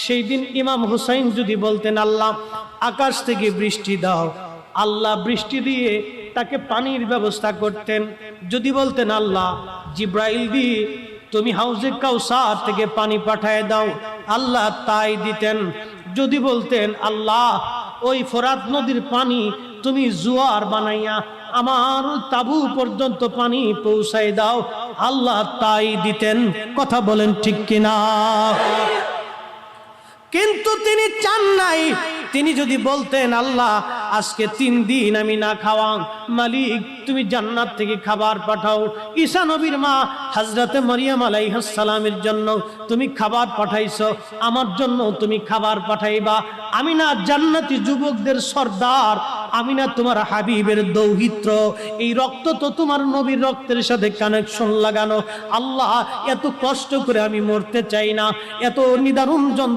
সেই দিন ইমাম হুসাইন যদি বলতেন আল্লাহ আকাশ থেকে বৃষ্টি দাও, আল্লাহ বৃষ্টি দিয়ে তাকে পানির ব্যবস্থা করতেন। যদি বলতেন আল্লাহ জিব্রাইল দিয়ে তুমি হাউজে কাউসার থেকে পানি পাঠায় দাও, আল্লাহ তাই দিতেন। যদি বলতেন আল্লাহ ওই ফোরাত নদীর পানি তুমি জোয়ার বানাইয়া আমার তাবু পর্যন্ত পানি পৌঁছায় দাও, আল্লাহ তাই দিতেন। কথা বলেন ঠিক কিনা? কিন্তু তিনি চান নাই। তিনি যদি বলতেন আল্লাহ আজকে 3 দিন আমি না খাওয়া, মালিক তুমি জান্নাত থেকে খাবার পাঠাও। ঈসা নবীর মা হযরতে মারিয়াম আলাইহিস সালামের জন্য তুমি খাবার পাঠাইছো, আমার জন্য তুমি খাবার পাঠাইবা। আমি না জান্নাতি যুবকদের সর্দার, আমি না তোমার হাবিবের দৌহিত্র, এই রক্ত তো তোমার নবীর রক্তের সাথে কানেকশন লাগানো। আল্লাহ এত কষ্ট করে আমি মরতে চাই না, এত নিদারুণ যন্ত্রণা